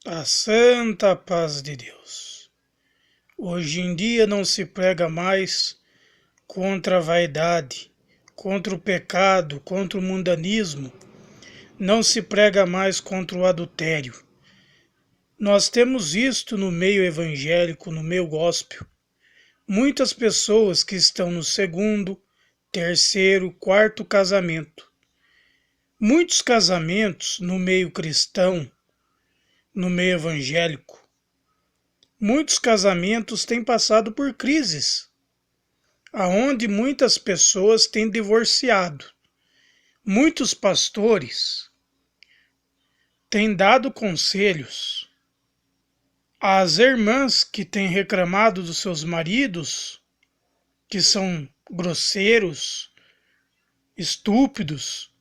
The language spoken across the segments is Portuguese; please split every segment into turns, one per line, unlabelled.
A santa paz de Deus. Hoje em dia não se prega mais contra a vaidade, contra o pecado, contra o mundanismo. Não se prega mais contra o adultério. Nós temos isto no meio evangélico, no meio gospel. Muitas pessoas que estão no segundo, terceiro, quarto casamento. Muitos casamentos no meio cristão, no meio evangélico. Muitos casamentos têm passado por crises, aonde muitas pessoas têm divorciado. Muitos pastores têm dado conselhos às irmãs que têm reclamado dos seus maridos, que são grosseiros, estúpidos,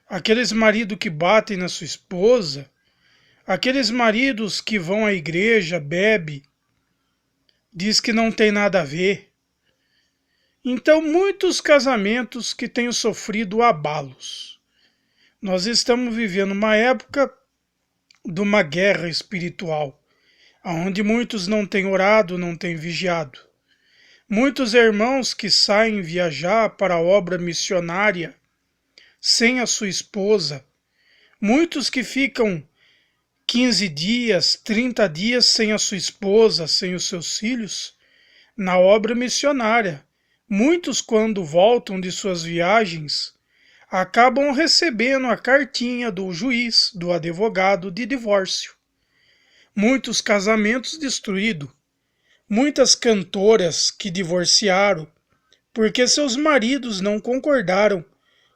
aqueles maridos que batem na sua esposa, aqueles maridos que vão à igreja, bebe, diz que não tem nada a ver. Então, muitos casamentos que têm sofrido abalos. Nós estamos vivendo uma época de uma guerra espiritual, onde muitos não têm orado, não têm vigiado. Muitos irmãos que saem viajar para a obra missionária sem a sua esposa. Muitos que ficam 15 dias, 30 dias sem a sua esposa, sem os seus filhos, na obra missionária. Muitos, quando voltam de suas viagens, acabam recebendo a cartinha do juiz, do advogado de divórcio. Muitos casamentos destruídos. Muitas cantoras que divorciaram porque seus maridos não concordaram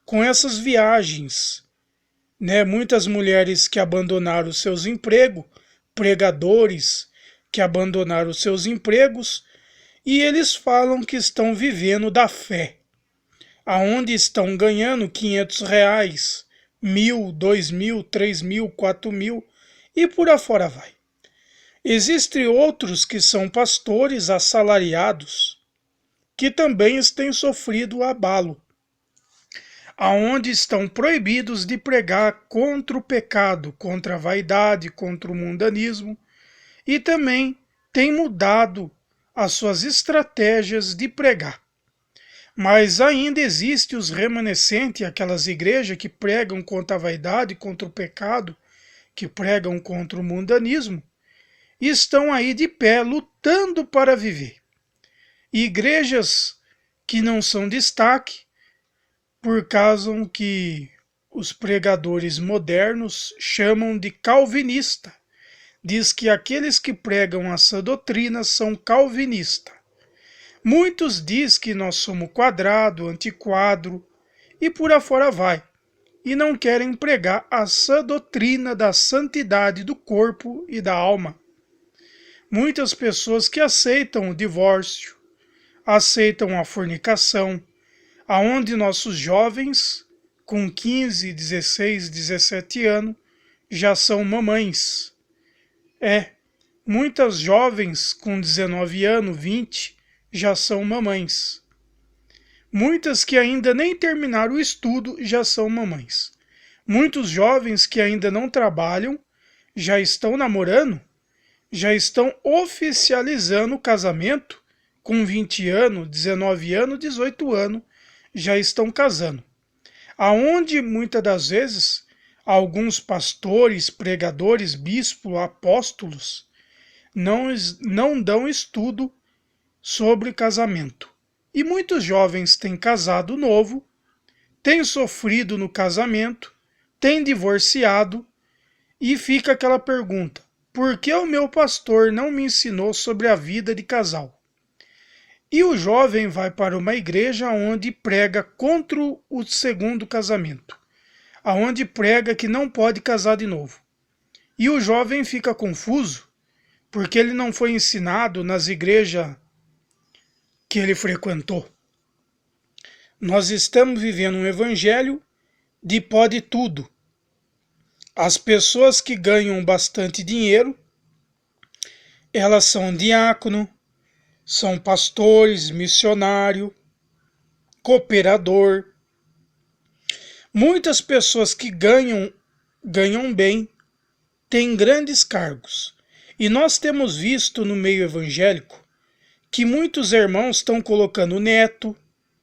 com essas viagens. Muitas mulheres que abandonaram seus empregos, pregadores que abandonaram seus empregos, e eles falam que estão vivendo da fé, aonde estão ganhando R$ 500, 1.000, 2.000, 3.000, 4.000 e por afora vai. Existem outros que são pastores assalariados, que também têm sofrido abalo, aonde estão proibidos de pregar contra o pecado, contra a vaidade, contra o mundanismo, e também têm mudado as suas estratégias de pregar. Mas ainda existe os remanescentes, aquelas igrejas que pregam contra a vaidade, contra o pecado, que pregam contra o mundanismo, e estão aí de pé, lutando para viver. Igrejas que não são destaque, por causa que os pregadores modernos chamam de calvinista. Diz que aqueles que pregam essa doutrina são calvinistas. Muitos dizem que nós somos quadrado, antiquadro e por afora vai. E não querem pregar essa doutrina da santidade do corpo e da alma. Muitas pessoas que aceitam o divórcio, aceitam a fornicação, aonde nossos jovens com 15, 16, 17 anos já são mamães. Muitas jovens com 19 anos, 20, já são mamães. Muitas que ainda nem terminaram o estudo já são mamães. Muitos jovens que ainda não trabalham já estão namorando, já estão oficializando o casamento com 20 anos, 19 anos, 18 anos, já estão casando. Aonde muitas das vezes alguns pastores, pregadores, bispos, apóstolos não dão estudo sobre casamento. E muitos jovens têm casado novo, têm sofrido no casamento, têm divorciado e fica aquela pergunta: por que o meu pastor não me ensinou sobre a vida de casal? E o jovem vai para uma igreja onde prega contra o segundo casamento, aonde prega que não pode casar de novo. E o jovem fica confuso, porque ele não foi ensinado nas igrejas que ele frequentou. Nós estamos vivendo um evangelho de pode tudo. As pessoas que ganham bastante dinheiro, elas são diácono, são pastores, missionário, cooperador. Muitas pessoas que ganham bem têm grandes cargos. E nós temos visto no meio evangélico que muitos irmãos estão colocando neto,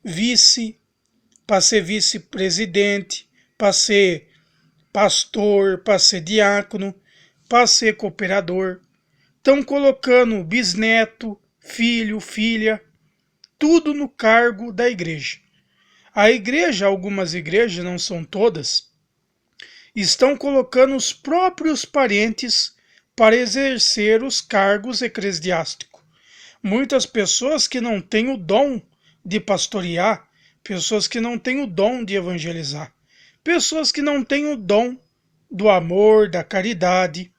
vice, para ser vice-presidente, para ser pastor, para ser diácono, para ser cooperador. Estão colocando bisneto, filho, filha, tudo no cargo da igreja. A igreja, algumas igrejas, não são todas, estão colocando os próprios parentes para exercer os cargos eclesiásticos. Muitas pessoas que não têm o dom de pastorear, pessoas que não têm o dom de evangelizar, pessoas que não têm o dom do amor, da caridade,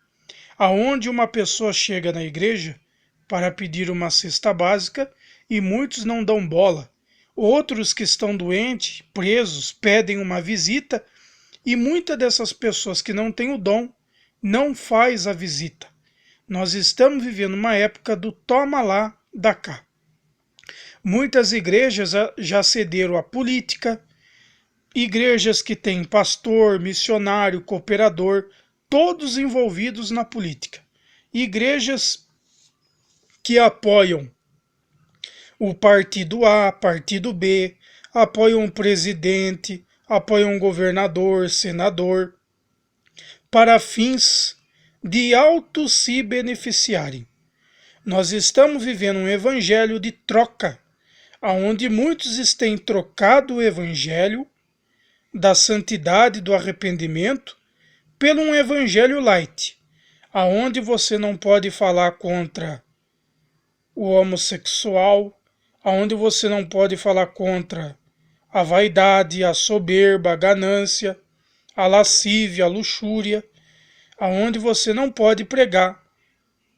aonde uma pessoa chega na igreja para pedir uma cesta básica e muitos não dão bola. Outros que estão doentes, presos, pedem uma visita e muitas dessas pessoas que não têm o dom não faz a visita. Nós estamos vivendo uma época do toma lá, dá cá. Muitas igrejas já cederam à política, igrejas que têm pastor, missionário, cooperador, todos envolvidos na política. Igrejas que apoiam o partido A, partido B, apoiam o presidente, apoiam o governador, senador, para fins de auto se beneficiarem. Nós estamos vivendo um evangelho de troca, onde muitos têm trocado o evangelho da santidade, do arrependimento, pelo um evangelho light, aonde você não pode falar contra o homossexual, aonde você não pode falar contra a vaidade, a soberba, a ganância, a lascívia, a luxúria, aonde você não pode pregar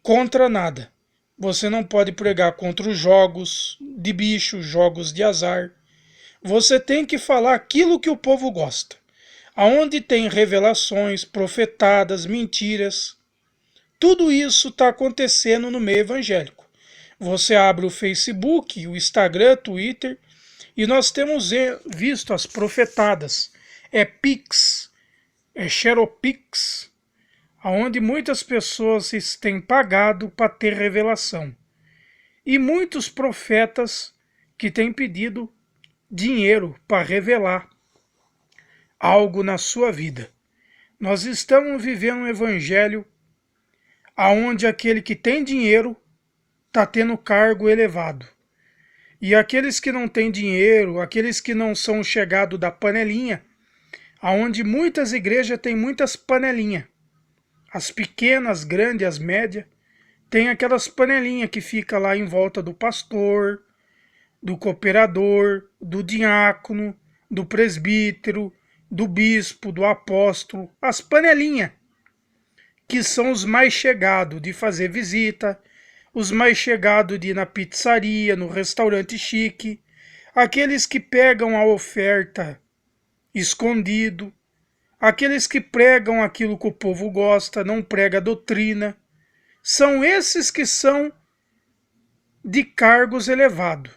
contra nada. Você não pode pregar contra os jogos de bicho, jogos de azar. Você tem que falar aquilo que o povo gosta. Aonde tem revelações, profetadas, mentiras. Tudo isso está acontecendo no meio evangélico. Você abre o Facebook, o Instagram, Twitter, e nós temos visto as profetadas. É Pix, é Xeropix, onde muitas pessoas têm pagado para ter revelação. E muitos profetas que têm pedido dinheiro para revelar algo na sua vida. Nós estamos vivendo um evangelho onde aquele que tem dinheiro está tendo cargo elevado. E aqueles que não têm dinheiro, aqueles que não são chegados da panelinha, onde muitas igrejas têm muitas panelinhas. As pequenas, as grandes, as médias, tem aquelas panelinhas que fica lá em volta do pastor, do cooperador, do diácono, do presbítero, do bispo, do apóstolo, as panelinhas, que são os mais chegados de fazer visita, os mais chegados de ir na pizzaria, no restaurante chique, aqueles que pegam a oferta escondido, aqueles que pregam aquilo que o povo gosta, não prega doutrina, são esses que são de cargos elevados.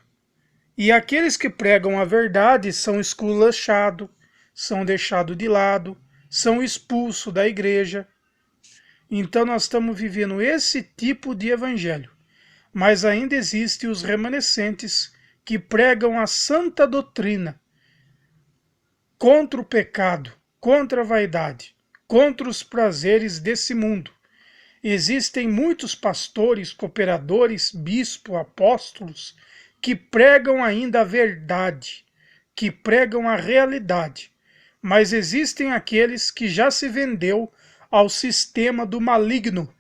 E aqueles que pregam a verdade são esculachados, são deixados de lado, são expulsos da igreja. Então nós estamos vivendo esse tipo de evangelho. Mas ainda existem os remanescentes que pregam a santa doutrina contra o pecado, contra a vaidade, contra os prazeres desse mundo. Existem muitos pastores, cooperadores, bispos, apóstolos que pregam ainda a verdade, que pregam a realidade. Mas existem aqueles que já se vendeu ao sistema do maligno,